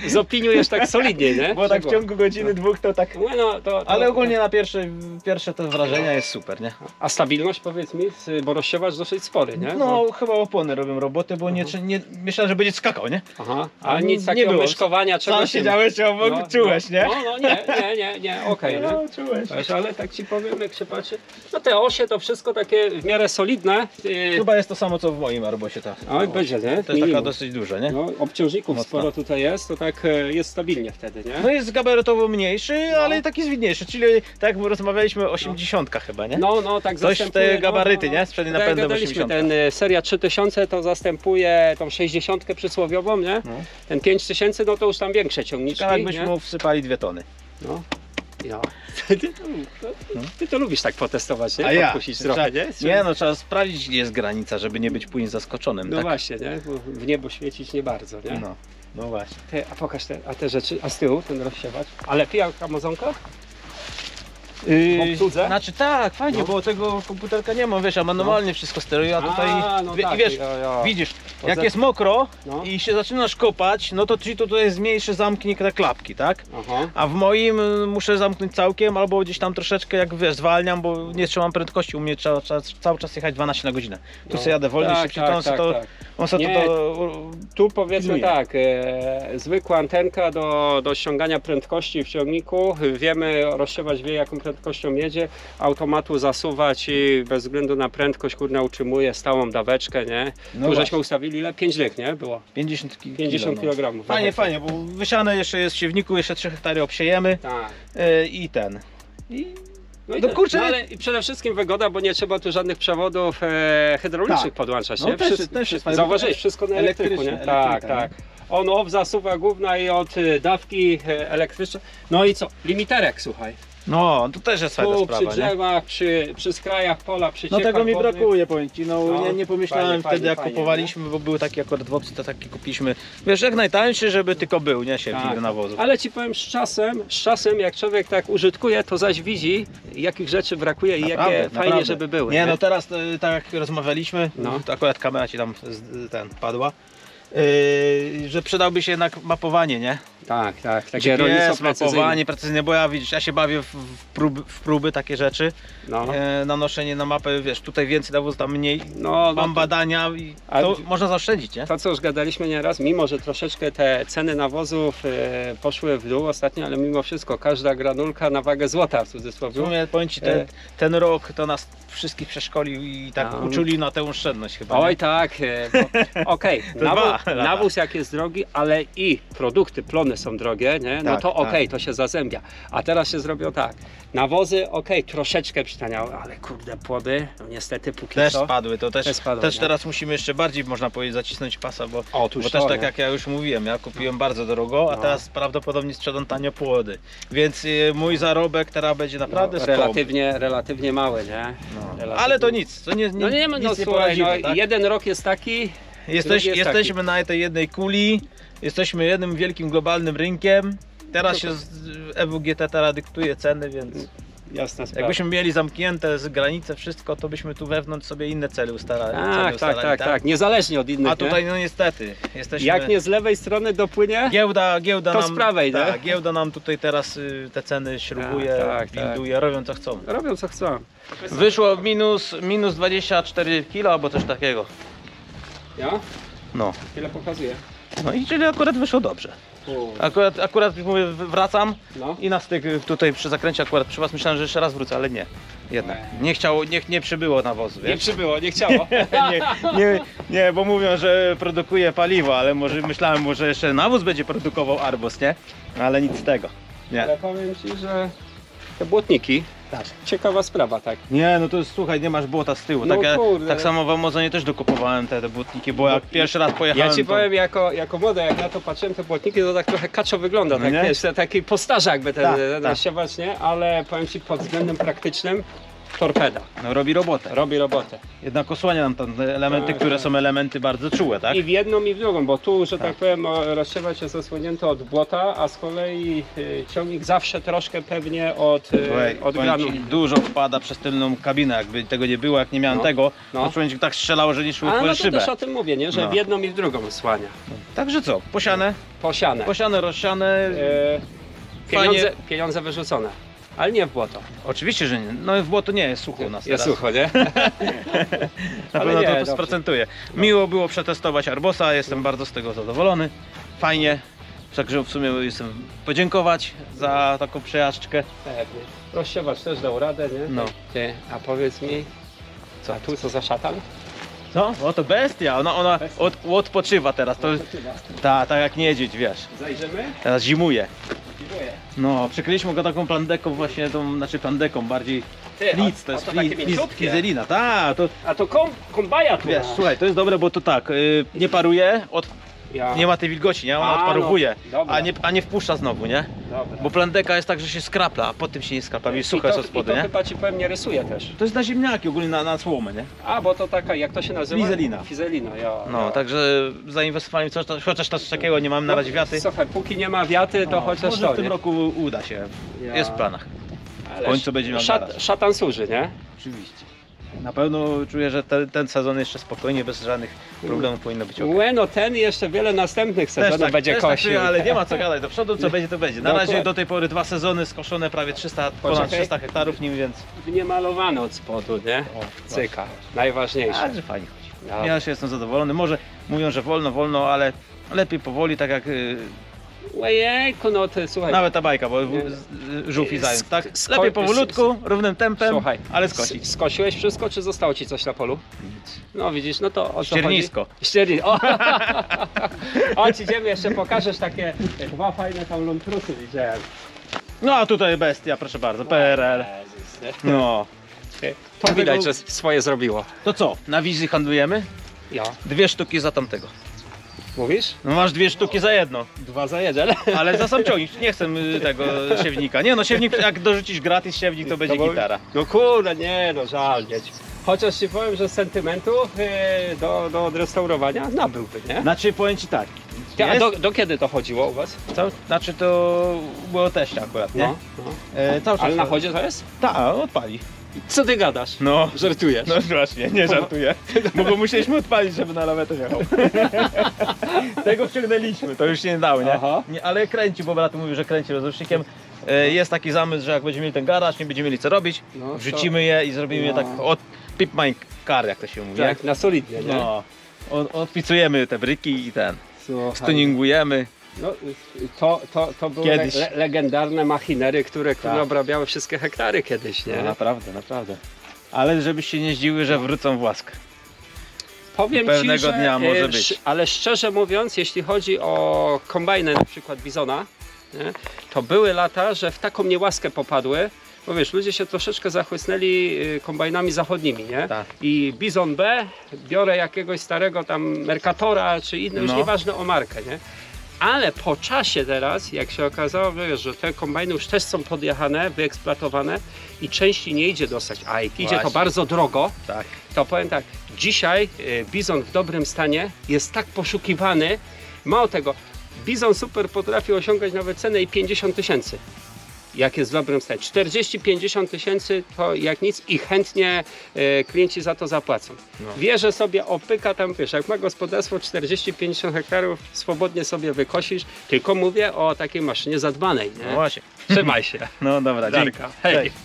D: Zopiniujesz tak solidnie, nie?
A: Bo tak w
D: Czego?
A: ciągu godziny, dwóch to tak...
D: No, to,
A: Ale ogólnie na pierwsze te wrażenia jest super, nie?
D: A stabilność, powiedz mi, bo rozsiewacz dosyć spory, nie?
A: No chyba opony robią roboty, bo nie myślałem, że będzie skakał, nie?
D: Aha,
A: A
D: a nic
A: nie
D: takiego
A: było.
D: myszkowania,
A: Sam
D: czegoś
A: siedziałeś obok, czułeś, nie?
D: No, nie, okej, nie?
A: No, czułeś.
D: Wiesz, ale tak ci powiem, jak się patrzy, no te osie to wszystko takie w miarę solidne.
A: Chyba jest to samo co w moim Arbosie, tak.
D: Oj, będzie, nie?
A: To jest
D: Minimum.
A: taka dosyć duża, nie?
D: No, obciążników
A: Mocna.
D: sporo tutaj jest, to tak jest stabilnie wtedy, nie?
A: No jest gabarytowo mniejszy, ale taki zwinniejszy, czyli tak jak rozmawialiśmy 80 chyba, nie?
D: No, tak
A: Coś w
D: zastępuje,
A: te gabaryty, nie? Z przednim
D: tak jak
A: napędem
D: gadaliśmy,
A: 80.
D: ten seria 3000 to zastępuje tą 60 przysłowiową, nie?
A: No.
D: Ten 5000 no to już tam większe ciągniczki,
A: Ciekawe jakbyśmy
D: nie?
A: mu wsypali 2 tony.
D: No. Ja. Ty to lubisz tak potestować, nie?
A: A ja?
D: Podpuścić trochę, nie?
A: Nie no, trzeba sprawdzić gdzie jest granica, żeby nie być później zaskoczonym,
D: No
A: tak?
D: właśnie, nie? Bo w niebo świecić nie bardzo, nie?
A: No właśnie.
D: Ty, a pokaż te rzeczy, a z tyłu ten rozsiewacz. A lepiej jak Amazonka? W obsłudze?
A: Znaczy tak, fajnie,
D: No.
A: bo tego komputerka nie ma, wiesz, a manualnie wszystko steruje, a tutaj
D: no
A: i
D: tak,
A: wiesz,
D: ja.
A: widzisz,
D: Poza-
A: jak jest mokro
D: No.
A: i się zaczynasz kopać, no to ci tutaj zmniejszy zamknij te klapki, tak?
D: Aha.
A: A w moim muszę zamknąć całkiem, albo gdzieś tam troszeczkę, jak wiesz, zwalniam, bo nie trzymam prędkości, u mnie trzeba cały czas jechać 12 na godzinę. Tu sobie jadę wolniej, szybciej, to on sobie to... On sobie
D: Nie,
A: to
D: Tu powiedzmy
A: pilnuje.
D: tak, zwykła antenka do ściągania prędkości w ciągniku. Wiemy, rozsiewacz wie jaką prędkością jedzie, automatu zasuwać i bez względu na prędkość kurna utrzymuje stałą daweczkę, nie?
A: No
D: Tu żeśmy
A: właśnie.
D: ustawili ile? 5 dych, nie? Było.
A: 50
D: 50
A: kilo,
D: kg.
A: Fajnie, fajnie, bo wysiane jeszcze jest w siewniku, jeszcze 3 hektary obsiejemy
D: Tak.
A: i ten. I
D: No i,
A: No kurczę,
D: no, ale i przede wszystkim wygoda, bo nie trzeba tu żadnych przewodów hydraulicznych
A: Tak.
D: podłączać,
A: No
D: nie?
A: też jest fajne,
D: Zauważyłeś,
A: bo
D: wszystko na elektryku, nie?
A: elektryczne,
D: Tak,
A: elektryka,
D: tak. On-off, zasuwa główna i od dawki elektryczne. No i co? Limiterek, słuchaj.
A: No, to też jest fajna
D: Tu przy
A: sprawa, nie?
D: drzewach, przy skrajach pola, przy
A: No
D: ciekach
A: tego mi
D: wodnych.
A: brakuje, powiem ci, no,
D: No,
A: nie pomyślałem
D: fajnie,
A: wtedy
D: fajnie,
A: jak
D: fajnie,
A: kupowaliśmy, bo były takie akurat w opcji, to takie kupiliśmy, wiesz, jak najtańszy, żeby tylko był, nie, siewnik
D: Tak.
A: do nawozu.
D: Ale ci powiem z czasem jak człowiek tak użytkuje, to zaś widzi, jakich rzeczy brakuje i
A: Naprawdę,
D: jakie fajnie,
A: naprawdę.
D: żeby były.
A: Nie, no teraz tak jak rozmawialiśmy,
D: No.
A: to akurat kamera ci tam padła, że przydałby się jednak mapowanie, nie?
D: Tak, takie rolnictwo
A: GPS,
D: precyzyjne.
A: mapowanie precyzyjne, bo ja widzisz, ja się bawię w próby takie rzeczy,
D: No.
A: nanoszenie na mapę, wiesz, tutaj więcej nawozu, tam mniej,
D: No,
A: mam badania i
D: A-
A: to można zaoszczędzić, nie?
D: To co już gadaliśmy nieraz, mimo że troszeczkę te ceny nawozów poszły w dół ostatnio, ale mimo wszystko każda granulka na wagę złota w
A: W
D: cudzysłowie.
A: sumie powiem ci, ten rok to nas wszystkich przeszkolił i tak
D: No.
A: uczuli na tę oszczędność chyba.
D: Oj
A: nie?
D: tak, okej,
A: To 2 lata.
D: nawóz jak jest drogi, ale i produkty, plony są drogie, nie? No
A: Tak,
D: to okej,
A: tak.
D: to się zazębia. A teraz się zrobią tak, nawozy troszeczkę przytaniały, ale kurde płody, no niestety póki
A: Też
D: co.
A: spadły, to też,
D: Też spadły,
A: też
D: nie?
A: teraz musimy jeszcze bardziej, można powiedzieć, zacisnąć pasa, bo
D: Otóż
A: bo
D: to,
A: też tak
D: nie?
A: jak ja już mówiłem, ja kupiłem bardzo drogo, a
D: No.
A: teraz prawdopodobnie sprzedam tanio płody. Więc mój zarobek teraz będzie naprawdę
D: No,
A: spoko.
D: relatywnie mały, nie?
A: No.
D: Relatywnie.
A: Ale to nic, to
D: No nie,
A: nic
D: no
A: nie
D: słuchaj,
A: poradzimy,
D: no,
A: tak?
D: jeden rok jest taki,
A: Jesteśmy na tej jednej kuli, jesteśmy jednym wielkim globalnym rynkiem. Teraz się EWGT teraz dyktuje ceny, więc
D: jasna sprawa.
A: jakbyśmy mieli zamknięte z granice wszystko, to byśmy tu wewnątrz sobie inne cele ustalali.
D: Tak, niezależnie od innych,
A: A tutaj no niestety jesteśmy.
D: Jak nie z lewej strony dopłynie,
A: Giełda
D: to
A: nam,
D: z prawej,
A: tak,
D: nie?
A: giełda nam tutaj teraz te ceny śrubuje,
D: Tak,
A: binduje, robią co chcą.
D: robią co chcą.
A: Wyszło minus 24 kg albo coś takiego.
D: Ja?
A: No.
D: Tyle pokazuję.
A: No i czyli akurat wyszło dobrze. Akurat mówię, wracam
D: No.
A: i na styk tutaj przy zakręcie akurat przy was myślałem, że jeszcze raz wrócę, ale nie. Jednak. Nie przybyło nawozu,
D: Nie
A: wiesz?
D: przybyło, nie chciało.
A: nie, bo mówią, że produkuje paliwo, ale może myślałem, może jeszcze nawóz będzie produkował Arbos, nie? Ale nic z tego. Nie.
D: Ale powiem ci, że te błotniki,
A: Tak.
D: ciekawa sprawa, tak.
A: Nie, no to jest, słuchaj, nie masz błota z tyłu.
D: No
A: Tak,
D: kurde.
A: tak samo w Amazonie też dokupowałem te błotniki, bo jak pierwszy raz pojechałem.
D: Ja ci
A: to...
D: powiem, jako młody, jak na to patrzyłem, te błotniki, to tak trochę kaczo wygląda,
A: No
D: tak
A: nie?
D: wiesz, taki postarza jakby ten
A: Tak, tak.
D: rozsiewacz, nie? Ale powiem ci pod względem praktycznym, torpeda.
B: No robi robotę.
D: Robi robotę.
B: Jednak osłania nam tam te elementy, które są elementy bardzo czułe, tak?
D: I w jedną i w drugą, bo tu, że tak powiem, rozsiewacz jest osłonięty od błota, a z kolei ciągnik zawsze troszkę pewnie od
B: Powiem
D: granu.
B: ci, dużo wpada przez tylną kabinę, jakby tego nie było, jak nie miałem
D: No,
B: tego,
D: no.
B: to człowiek tak strzelało, że nie szło
D: Ale
B: w
D: no to
B: szybę.
D: też o tym mówię, nie? Że
B: No.
D: w jedną i w drugą osłania.
B: Także co, posiane,
D: Posiane.
B: rozsiane,
D: Pieniądze wyrzucone. Ale nie w błoto.
B: oczywiście, że nie, no w błoto nie, jest sucho u nas
D: Jest
B: teraz.
D: sucho, nie?
B: Na
D: Ale
B: pewno
D: nie,
B: to
D: dobrze.
B: sprocentuje. Miło było przetestować Arbosa, jestem bardzo z tego zadowolony. Fajnie. Także w sumie jestem podziękować za taką przejażdżkę.
D: Pewnie. Rozsiewacz też dał radę, nie?
B: No.
D: Ty, a powiedz mi, a tu co za szatan?
B: Co? O to bestia, ona odpoczywa teraz. To, tak jak niedźwiedź, wiesz.
D: Zajrzymy?
B: Teraz zimuje. No, przykryliśmy go taką plandeką właśnie, znaczy plandeką, bardziej
D: Ty,
B: flic,
D: a
B: to jest
D: to takie mięciutkie.
B: flizelina. Tak, to
D: A to kombaja tu
B: wiesz,
D: masz.
B: słuchaj, to jest dobre, bo to tak, nie paruje,
D: Ja.
B: nie ma tej wilgoci, nie? Ona
D: A,
B: odparowuje,
D: no, dobra.
B: a nie wpuszcza znowu, nie?
D: Dobra.
B: Bo plandeka jest tak, że się skrapla, a potem się nie skrapla, i suche jest od
D: I
B: spodu,
D: to
B: nie?
D: chyba ci powiem nie rysuje też.
B: To jest na ziemniaki, ogólnie na słomę, nie?
D: A, bo to taka, jak to się nazywa?
B: Fizelina.
D: Fizelina, ja.
B: No, także zainwestowałem w coś, chociaż coś takiego nie mamy na razie wiaty.
D: Słuchaj, póki nie ma wiaty, to
B: No,
D: chociaż
B: może
D: to,
B: w tym
D: nie?
B: roku uda się,
D: Ja.
B: jest w planach.
D: Ale
B: w końcu będzie miał garaż.
D: szatan służy, nie?
B: Oczywiście. Na pewno czuję, że ten sezon jeszcze spokojnie, bez żadnych problemów powinno być ok.
D: No ten i jeszcze wiele następnych sezonów będzie
B: też
D: kosił.
B: czuję, ale nie ma co gadać, do przodu co będzie to będzie. Na razie
D: Dokładnie.
B: do tej pory 2 sezony skoszone, prawie 300, ponad
D: Poczekaj.
B: 300 hektarów nim, więc
D: Nie malowany od spodu, nie? Cyka, najważniejsze.
B: także fajnie chodzi.
D: Dobra.
B: Ja się jestem zadowolony, może mówią, że wolno, ale lepiej powoli, tak jak
D: Ojejku, no ty słuchaj.
B: nawet ta bajka, bo żółw i zając, tak?
D: Sk-
B: Lepiej
D: sko-
B: powolutku, równym tempem,
D: Słuchaj,
B: ale skosić.
D: Skosiłeś wszystko, czy zostało ci coś na polu? No widzisz, no to o co
B: Ściernisko.
D: chodzi? Ściernisko. Chodź, idziemy, jeszcze pokażesz takie 2 fajne tam luntrusy widziałem.
B: No a tutaj bestia, proszę bardzo, PRL.
D: Jezus, nie?
B: No.
D: To widać, że swoje zrobiło.
B: To co, na wizji handlujemy?
D: Ja.
B: 2 sztuki za tamtego.
D: Mówisz?
B: No masz 2 sztuki za jedno.
D: 2 za 1.
B: Ale za sam ciągnik, nie chcę tego siewnika. Nie no, siewnik, jak dorzucisz gratis siewnik, to będzie gitara.
D: No kurde, nie no, żal mieć. Chociaż ci powiem, że z sentymentu do odrestaurowania nabyłby, nie?
B: Znaczy, powiem ci tak.
D: Ty, a
B: Jest,
D: do kiedy to chodziło u was?
B: znaczy to było teścia akurat, nie?
D: No.
B: Cały czas.
D: Ale na chodzie to jest?
B: Tak, odpali.
D: Co ty gadasz?
B: No.
D: Żartujesz?
B: No właśnie, nie żartuję. Bo go musieliśmy odpalić, żeby na lawetę jechał. Tego wciągnęliśmy, to już się nie dało, nie?
D: Aha.
B: Nie, ale kręci, bo brat mówi, że kręci rozrusznikiem. Jest taki zamysł, że jak będziemy mieli ten garaż, nie będziemy mieli co robić,
D: No, to-
B: wrzucimy je i zrobimy je tak od pip my car, jak to się mówi, nie?
D: Tak, na solidnie, nie?
B: No, odpicujemy te bryki i ten,
D: Słuchaj,
B: stuningujemy.
D: no, to były
B: Kiedyś.
D: legendarne machinery, które
B: Tak.
D: obrabiały wszystkie hektary kiedyś, nie?
B: No, naprawdę, naprawdę. Ale żebyś się nie zdziwiły, że wrócą w łask.
D: Powiem
B: Pewnego
D: ci, że,
B: dnia może być.
D: Ale szczerze mówiąc, jeśli chodzi o kombajny, na przykład Bizona, nie, to były lata, że w taką niełaskę popadły, bo wiesz, ludzie się troszeczkę zachłysnęli kombajnami zachodnimi, nie?
B: Tak.
D: I Bizon B, biorę jakiegoś starego tam Mercatora, czy inny, już
B: No.
D: nieważne o markę, nie? Ale po czasie teraz, jak się okazało, wiesz, że te kombajny już też są podjechane, wyeksploatowane i części nie idzie dostać, a jak idzie to
B: Właśnie.
D: bardzo drogo,
B: Tak.
D: to powiem tak, dzisiaj Bizon w dobrym stanie jest tak poszukiwany, mało tego, Bizon Super potrafi osiągać nawet cenę i 50 000. Jak jest w dobrym stanie. 40-50 tysięcy to jak nic i chętnie klienci za to zapłacą.
B: No.
D: Wie, że sobie opyka tam, wiesz, jak ma gospodarstwo 40-50 hektarów, swobodnie sobie wykosisz, tylko mówię o takiej maszynie zadbanej,
B: No
D: nie?
B: właśnie.
D: Trzymaj się.
B: No dobra, dzięki.
D: Darka, hej.
B: Cześć.